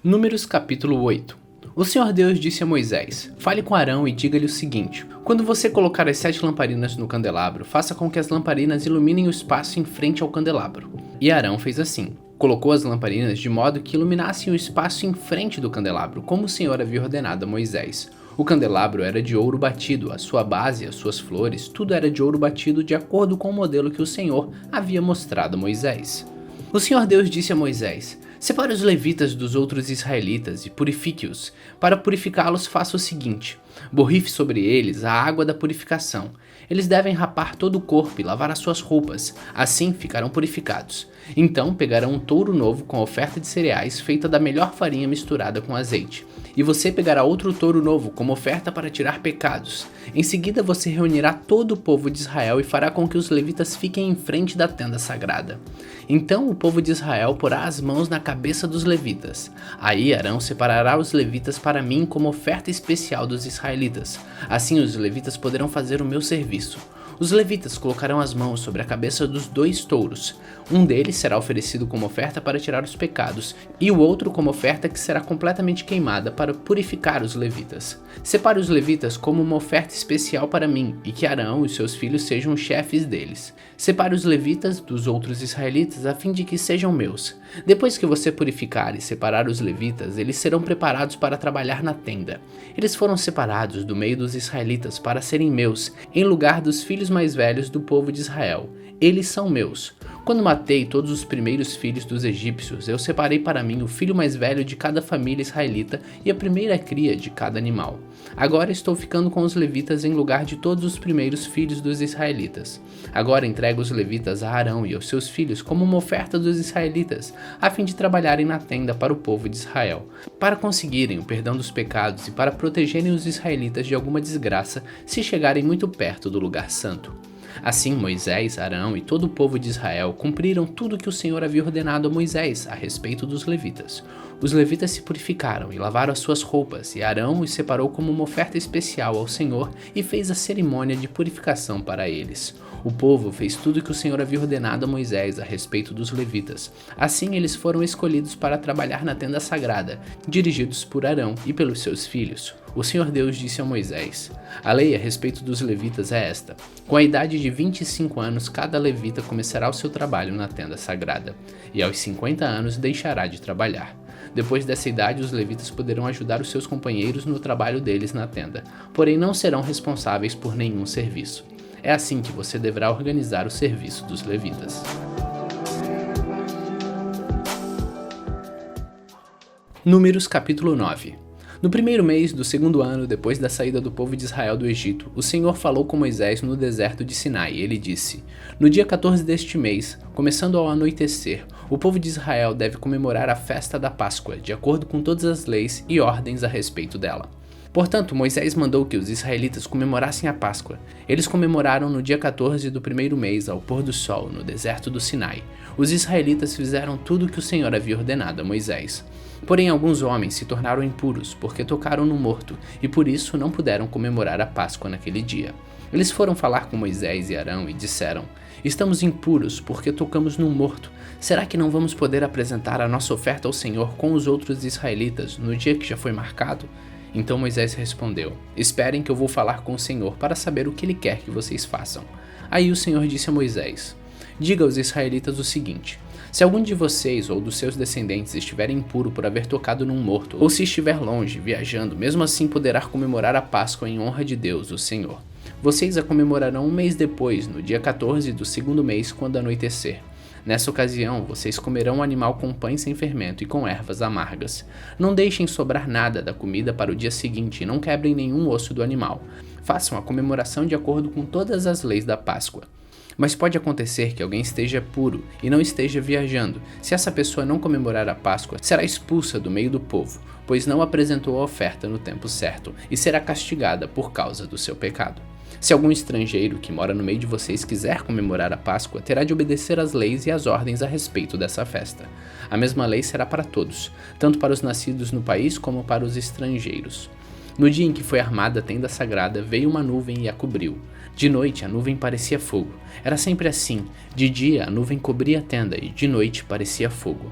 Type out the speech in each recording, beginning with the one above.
Números capítulo 8. O Senhor Deus disse a Moisés: Fale com Arão e diga-lhe o seguinte: Quando você colocar as 7 lamparinas no candelabro, faça com que as lamparinas iluminem o espaço em frente ao candelabro. E Arão fez assim. Colocou as lamparinas de modo que iluminassem o espaço em frente do candelabro, como o Senhor havia ordenado a Moisés. O candelabro era de ouro batido, a sua base, as suas flores, tudo era de ouro batido de acordo com o modelo que o Senhor havia mostrado a Moisés. O Senhor Deus disse a Moisés: Separe os levitas dos outros israelitas e purifique-os. Para purificá-los, faça o seguinte: borrife sobre eles a água da purificação. Eles devem rapar todo o corpo e lavar as suas roupas, assim ficarão purificados. Então pegarão um touro novo com oferta de cereais feita da melhor farinha misturada com azeite. E você pegará outro touro novo como oferta para tirar pecados. Em seguida você reunirá todo o povo de Israel e fará com que os levitas fiquem em frente da tenda sagrada. Então o povo de Israel porá as mãos na cabeça dos levitas. Aí Arão separará os levitas para mim como oferta especial dos israelitas. Assim os levitas poderão fazer o meu serviço. Os levitas colocarão as mãos sobre a cabeça dos 2 touros. Um deles será oferecido como oferta para tirar os pecados, e o outro como oferta que será completamente queimada para purificar os levitas. Separe os levitas como uma oferta especial para mim, e que Arão e seus filhos sejam os chefes deles. Separe os levitas dos outros israelitas a fim de que sejam meus. Depois que você purificar e separar os levitas, eles serão preparados para trabalhar na tenda. Eles foram separados do meio dos israelitas para serem meus, em lugar dos filhos mais velhos do povo de Israel. Eles são meus. Quando matei todos os primeiros filhos dos egípcios, eu separei para mim o filho mais velho de cada família israelita e a primeira cria de cada animal. Agora estou ficando com os levitas em lugar de todos os primeiros filhos dos israelitas. Agora entrego os levitas a Arão e aos seus filhos como uma oferta dos israelitas, a fim de trabalharem na tenda para o povo de Israel, para conseguirem o perdão dos pecados e para protegerem os israelitas de alguma desgraça se chegarem muito perto do lugar santo. Assim Moisés, Arão e todo o povo de Israel cumpriram tudo que o Senhor havia ordenado a Moisés a respeito dos levitas. Os levitas se purificaram e lavaram as suas roupas, e Arão os separou como uma oferta especial ao Senhor e fez a cerimônia de purificação para eles. O povo fez tudo que o Senhor havia ordenado a Moisés a respeito dos levitas. Assim eles foram escolhidos para trabalhar na tenda sagrada, dirigidos por Arão e pelos seus filhos. O Senhor Deus disse a Moisés: A lei a respeito dos levitas é esta: com a idade de 25 anos, cada levita começará o seu trabalho na tenda sagrada, e aos 50 anos deixará de trabalhar. Depois dessa idade, os levitas poderão ajudar os seus companheiros no trabalho deles na tenda, porém não serão responsáveis por nenhum serviço. É assim que você deverá organizar o serviço dos levitas. Números capítulo 9. No primeiro mês do 2º ano depois da saída do povo de Israel do Egito, o Senhor falou com Moisés no deserto de Sinai. Ele disse: No dia 14 deste mês, começando ao anoitecer, o povo de Israel deve comemorar a festa da Páscoa, de acordo com todas as leis e ordens a respeito dela. Portanto, Moisés mandou que os israelitas comemorassem a Páscoa. Eles comemoraram no dia 14 do primeiro mês, ao pôr do sol, no deserto do Sinai. Os israelitas fizeram tudo o que o Senhor havia ordenado a Moisés. Porém, alguns homens se tornaram impuros, porque tocaram no morto, e por isso não puderam comemorar a Páscoa naquele dia. Eles foram falar com Moisés e Arão e disseram: Estamos impuros, porque tocamos no morto. Será que não vamos poder apresentar a nossa oferta ao Senhor com os outros israelitas no dia que já foi marcado? Então Moisés respondeu: Esperem que eu vou falar com o Senhor para saber o que ele quer que vocês façam. Aí o Senhor disse a Moisés: Diga aos israelitas o seguinte: Se algum de vocês ou dos seus descendentes estiver impuro por haver tocado num morto, ou se estiver longe, viajando, mesmo assim poderá comemorar a Páscoa em honra de Deus, o Senhor. Vocês a comemorarão um mês depois, no dia 14 do 2º mês, quando anoitecer. Nessa ocasião, vocês comerão um animal com pães sem fermento e com ervas amargas. Não deixem sobrar nada da comida para o dia seguinte e não quebrem nenhum osso do animal. Façam a comemoração de acordo com todas as leis da Páscoa. Mas pode acontecer que alguém esteja puro e não esteja viajando. Se essa pessoa não comemorar a Páscoa, será expulsa do meio do povo, pois não apresentou a oferta no tempo certo, e será castigada por causa do seu pecado. Se algum estrangeiro que mora no meio de vocês quiser comemorar a Páscoa, terá de obedecer às leis e às ordens a respeito dessa festa. A mesma lei será para todos, tanto para os nascidos no país como para os estrangeiros. No dia em que foi armada a tenda sagrada, veio uma nuvem e a cobriu. De noite a nuvem parecia fogo. Era sempre assim: de dia a nuvem cobria a tenda e de noite parecia fogo.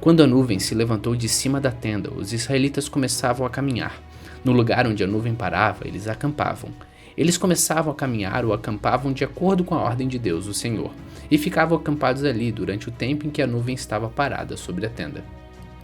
Quando a nuvem se levantou de cima da tenda, os israelitas começavam a caminhar. No lugar onde a nuvem parava, eles acampavam. Eles começavam a caminhar ou acampavam de acordo com a ordem de Deus, o Senhor, e ficavam acampados ali durante o tempo em que a nuvem estava parada sobre a tenda.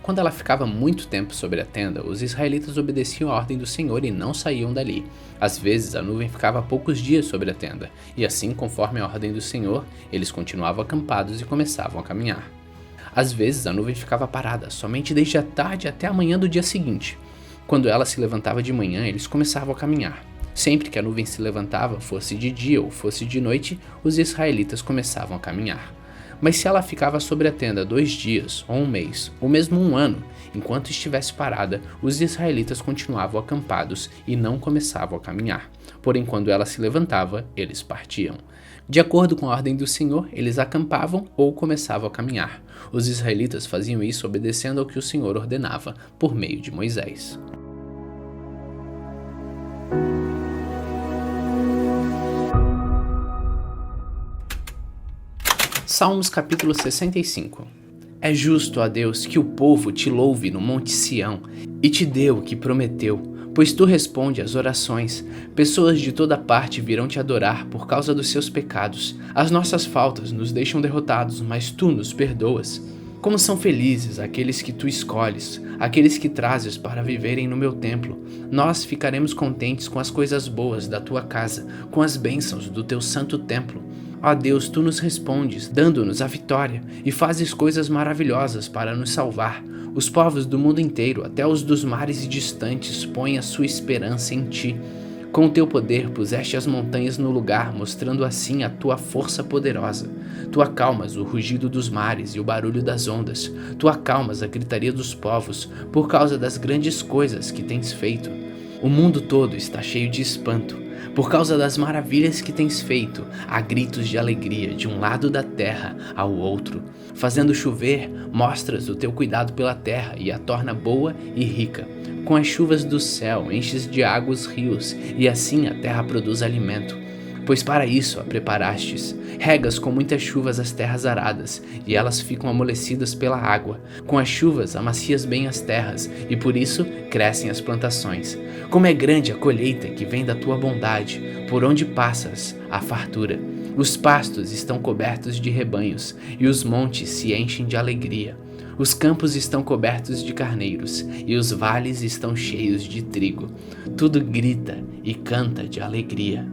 Quando ela ficava muito tempo sobre a tenda, os israelitas obedeciam a ordem do Senhor e não saíam dali. Às vezes, a nuvem ficava poucos dias sobre a tenda, e assim, conforme a ordem do Senhor, eles continuavam acampados e começavam a caminhar. Às vezes, a nuvem ficava parada, somente desde a tarde até a manhã do dia seguinte. Quando ela se levantava de manhã, eles começavam a caminhar. Sempre que a nuvem se levantava, fosse de dia ou fosse de noite, os israelitas começavam a caminhar. Mas se ela ficava sobre a tenda 2 dias, ou 1 mês, ou mesmo 1 ano, enquanto estivesse parada, os israelitas continuavam acampados e não começavam a caminhar. Porém, quando ela se levantava, eles partiam. De acordo com a ordem do Senhor, eles acampavam ou começavam a caminhar. Os israelitas faziam isso obedecendo ao que o Senhor ordenava, por meio de Moisés. Salmos capítulo 65. É justo, ó Deus, que o povo te louve no monte Sião e te dê o que prometeu, pois tu responde às orações. Pessoas de toda parte virão te adorar por causa dos seus pecados. As nossas faltas nos deixam derrotados, mas tu nos perdoas. Como são felizes aqueles que tu escolhes, aqueles que trazes para viverem no meu templo. Nós ficaremos contentes com as coisas boas da tua casa, com as bênçãos do teu santo templo. Ó Deus, tu nos respondes, dando-nos a vitória, e fazes coisas maravilhosas para nos salvar. Os povos do mundo inteiro, até os dos mares distantes, põem a sua esperança em ti. Com o teu poder puseste as montanhas no lugar, mostrando assim a tua força poderosa. Tu acalmas o rugido dos mares e o barulho das ondas. Tu acalmas a gritaria dos povos, por causa das grandes coisas que tens feito. O mundo todo está cheio de espanto. Por causa das maravilhas que tens feito, há gritos de alegria de um lado da terra ao outro. Fazendo chover, mostras o teu cuidado pela terra e a torna boa e rica. Com as chuvas do céu, enches de água os rios, e assim a terra produz alimento. Pois para isso a preparastes. Regas com muitas chuvas as terras aradas, e elas ficam amolecidas pela água. Com as chuvas amacias bem as terras, e por isso crescem as plantações. Como é grande a colheita que vem da tua bondade, por onde passas, a fartura. Os pastos estão cobertos de rebanhos, e os montes se enchem de alegria. Os campos estão cobertos de carneiros, e os vales estão cheios de trigo. Tudo grita e canta de alegria.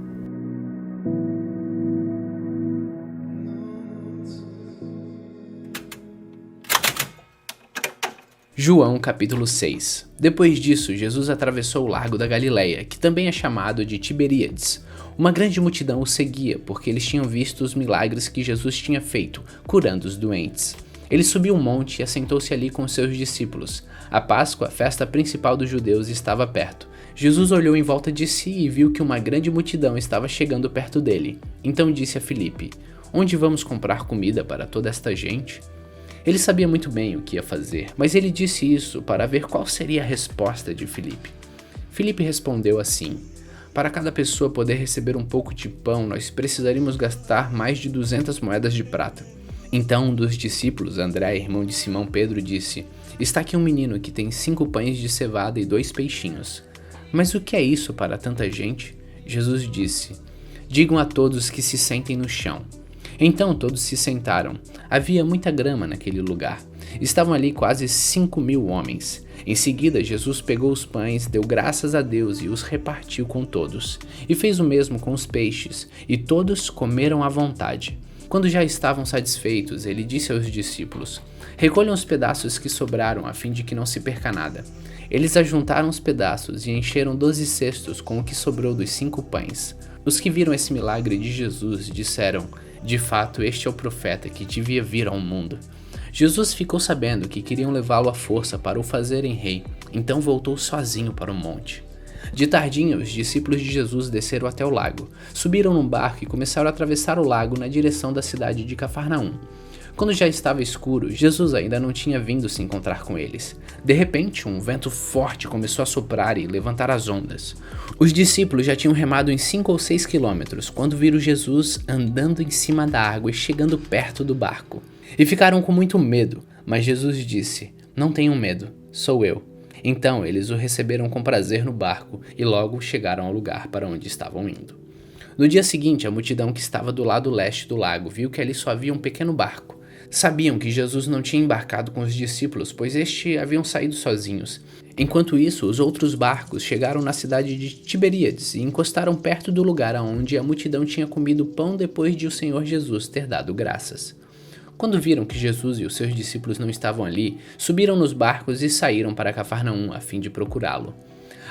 João capítulo 6. Depois disso, Jesus atravessou o lago da Galileia, que também é chamado de Tiberíades. Uma grande multidão o seguia, porque eles tinham visto os milagres que Jesus tinha feito, curando os doentes. Ele subiu um monte e assentou-se ali com seus discípulos. A Páscoa, a festa principal dos judeus, estava perto. Jesus olhou em volta de si e viu que uma grande multidão estava chegando perto dele. Então disse a Filipe: "Onde vamos comprar comida para toda esta gente?" Ele sabia muito bem o que ia fazer, mas ele disse isso para ver qual seria a resposta de Filipe. Filipe respondeu assim: "Para cada pessoa poder receber um pouco de pão, nós precisaríamos gastar mais de 200 moedas de prata." Então um dos discípulos, André, irmão de Simão Pedro, disse: "Está aqui um menino que tem 5 pães de cevada e 2 peixinhos. Mas o que é isso para tanta gente?" Jesus disse: "Digam a todos que se sentem no chão." Então todos se sentaram. Havia muita grama naquele lugar. Estavam ali quase 5.000 homens. Em seguida, Jesus pegou os pães, deu graças a Deus e os repartiu com todos. E fez o mesmo com os peixes, e todos comeram à vontade. Quando já estavam satisfeitos, ele disse aos discípulos: "Recolham os pedaços que sobraram, a fim de que não se perca nada." Eles ajuntaram os pedaços e encheram 12 cestos com o que sobrou dos 5 pães. Os que viram esse milagre de Jesus disseram: "De fato, este é o profeta que devia vir ao mundo." Jesus ficou sabendo que queriam levá-lo à força para o fazerem rei, então voltou sozinho para o monte. De tardinha, os discípulos de Jesus desceram até o lago, subiram num barco e começaram a atravessar o lago na direção da cidade de Cafarnaum. Quando já estava escuro, Jesus ainda não tinha vindo se encontrar com eles. De repente, um vento forte começou a soprar e levantar as ondas. Os discípulos já tinham remado em 5 ou 6 quilômetros quando viram Jesus andando em cima da água e chegando perto do barco. E ficaram com muito medo, Mas Jesus disse: "Não tenham medo, sou eu." Então eles o receberam com prazer no barco e logo chegaram ao lugar para onde estavam indo. No dia seguinte, a multidão que estava do lado leste do lago viu que ali só havia um pequeno barco. Sabiam que Jesus não tinha embarcado com os discípulos, pois estes haviam saído sozinhos. Enquanto isso, os outros barcos chegaram na cidade de Tiberíades e encostaram perto do lugar onde a multidão tinha comido pão depois de o Senhor Jesus ter dado graças. Quando viram que Jesus e os seus discípulos não estavam ali, subiram nos barcos e saíram para Cafarnaum a fim de procurá-lo.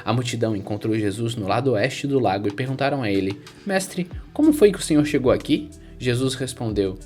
A multidão encontrou Jesus no lado oeste do lago e perguntaram a ele: "Mestre, como foi que o Senhor chegou aqui?" Jesus respondeu: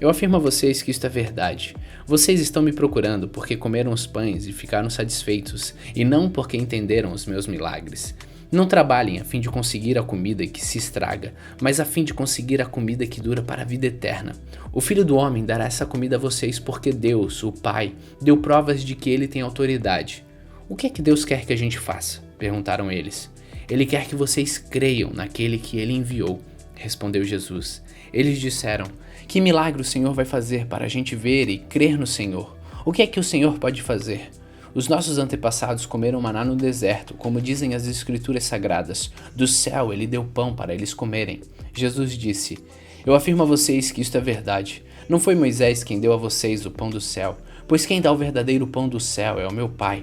"Eu afirmo a vocês que isto é verdade. Vocês estão me procurando porque comeram os pães e ficaram satisfeitos, e não porque entenderam os meus milagres. Não trabalhem a fim de conseguir a comida que se estraga, mas a fim de conseguir a comida que dura para a vida eterna. O Filho do Homem dará essa comida a vocês porque Deus, o Pai, deu provas de que ele tem autoridade." "O que é que Deus quer que a gente faça?" perguntaram eles. "Ele quer que vocês creiam naquele que ele enviou", respondeu Jesus. Eles disseram: "Que milagre o Senhor vai fazer para a gente ver e crer no Senhor? O que é que o Senhor pode fazer? Os nossos antepassados comeram maná no deserto, como dizem as escrituras sagradas. Do céu ele deu pão para eles comerem." Jesus disse: "Eu afirmo a vocês que isto é verdade. Não foi Moisés quem deu a vocês o pão do céu, pois quem dá o verdadeiro pão do céu é o meu Pai.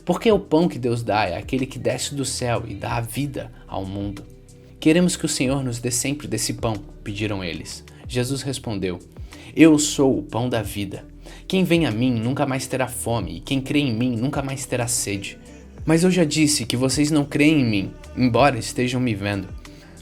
Porque o pão que Deus dá é aquele que desce do céu e dá a vida ao mundo." "Queremos que o Senhor nos dê sempre desse pão", pediram eles. Jesus respondeu: "Eu sou o pão da vida. Quem vem a mim nunca mais terá fome, e quem crê em mim nunca mais terá sede. Mas eu já disse que vocês não creem em mim, embora estejam me vendo.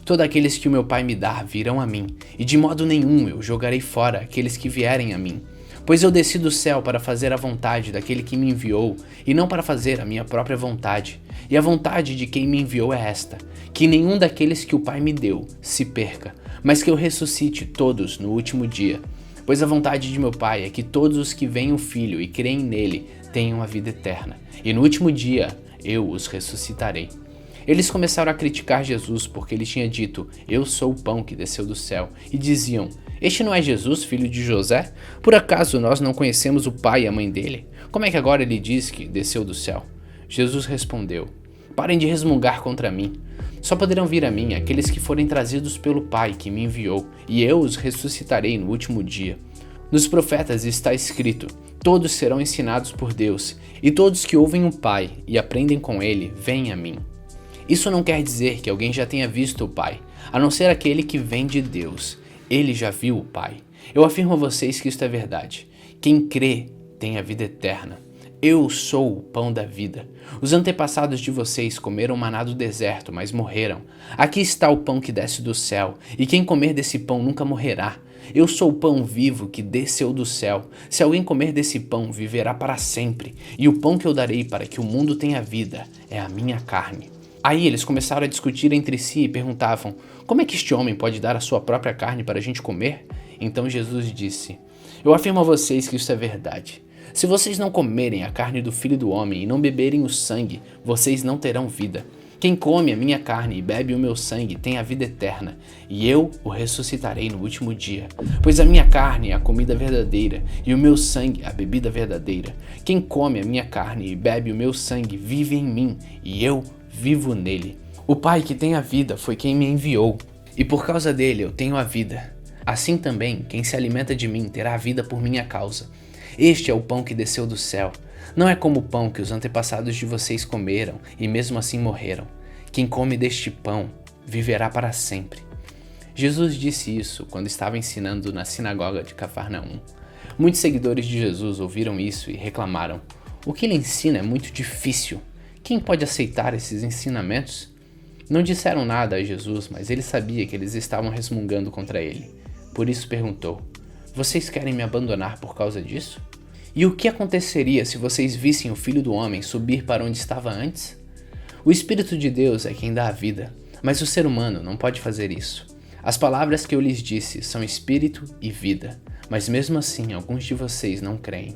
Todos aqueles que o meu Pai me dá virão a mim, e de modo nenhum eu jogarei fora aqueles que vierem a mim. Pois eu desci do céu para fazer a vontade daquele que me enviou, e não para fazer a minha própria vontade. E a vontade de quem me enviou é esta: que nenhum daqueles que o Pai me deu se perca, mas que eu ressuscite todos no último dia. Pois a vontade de meu Pai é que todos os que veem o Filho e creem nele tenham a vida eterna, e no último dia eu os ressuscitarei." Eles começaram a criticar Jesus porque ele tinha dito: "Eu sou o pão que desceu do céu", e diziam: "Este não é Jesus, filho de José? Por acaso nós não conhecemos o pai e a mãe dele? Como é que agora ele diz que desceu do céu?" Jesus respondeu: "Parem de resmungar contra mim. Só poderão vir a mim aqueles que forem trazidos pelo Pai que me enviou, e eu os ressuscitarei no último dia. Nos profetas está escrito: todos serão ensinados por Deus, e todos que ouvem o Pai e aprendem com ele, vêm a mim. Isso não quer dizer que alguém já tenha visto o Pai, a não ser aquele que vem de Deus. Ele já viu o Pai. Eu afirmo a vocês que isto é verdade. Quem crê tem a vida eterna. Eu sou o pão da vida. Os antepassados de vocês comeram maná do deserto, mas morreram. Aqui está o pão que desce do céu, e quem comer desse pão nunca morrerá. Eu sou o pão vivo que desceu do céu. Se alguém comer desse pão, viverá para sempre. E o pão que eu darei para que o mundo tenha vida é a minha carne." Aí eles começaram a discutir entre si e perguntavam: "Como é que este homem pode dar a sua própria carne para a gente comer?" Então Jesus disse: "Eu afirmo a vocês que isso é verdade. Se vocês não comerem a carne do Filho do Homem e não beberem o sangue, vocês não terão vida. Quem come a minha carne e bebe o meu sangue tem a vida eterna, e eu o ressuscitarei no último dia. Pois a minha carne é a comida verdadeira, e o meu sangue a bebida verdadeira. Quem come a minha carne e bebe o meu sangue vive em mim, e eu vivo nele. O Pai que tem a vida foi quem me enviou, e por causa dele eu tenho a vida. Assim também, quem se alimenta de mim terá a vida por minha causa. Este é o pão que desceu do céu. Não é como o pão que os antepassados de vocês comeram e mesmo assim morreram. Quem come deste pão viverá para sempre." Jesus disse isso quando estava ensinando na sinagoga de Cafarnaum. Muitos seguidores de Jesus ouviram isso e reclamaram: "O que ele ensina é muito difícil. Quem pode aceitar esses ensinamentos?" Não disseram nada a Jesus, mas ele sabia que eles estavam resmungando contra ele. Por isso perguntou: "Vocês querem me abandonar por causa disso? E o que aconteceria se vocês vissem o Filho do Homem subir para onde estava antes? O Espírito de Deus é quem dá a vida, mas o ser humano não pode fazer isso. As palavras que eu lhes disse são espírito e vida, mas mesmo assim alguns de vocês não creem."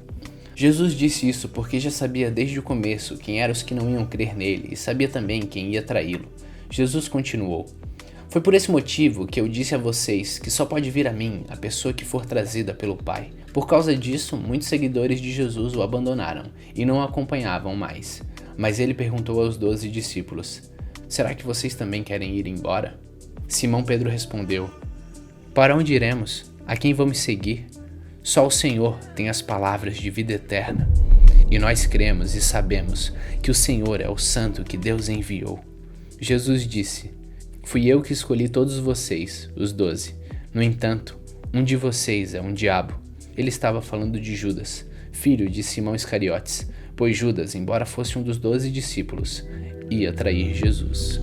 Jesus disse isso porque já sabia desde o começo quem eram os que não iam crer nele e sabia também quem ia traí-lo. Jesus continuou: Foi por esse motivo que eu disse a vocês que só pode vir a mim a pessoa que for trazida pelo Pai. Por causa disso, muitos seguidores de Jesus o abandonaram e não o acompanhavam mais. Mas ele perguntou aos 12 discípulos: será que vocês também querem ir embora? Simão Pedro respondeu: para onde iremos? A quem vamos seguir? Só o Senhor tem as palavras de vida eterna. E nós cremos e sabemos que o Senhor é o Santo que Deus enviou. Jesus disse: fui eu que escolhi todos vocês, os 12. No entanto, um de vocês é um diabo. Ele estava falando de Judas, filho de Simão Iscariotes, pois Judas, embora fosse um dos 12 discípulos, ia trair Jesus.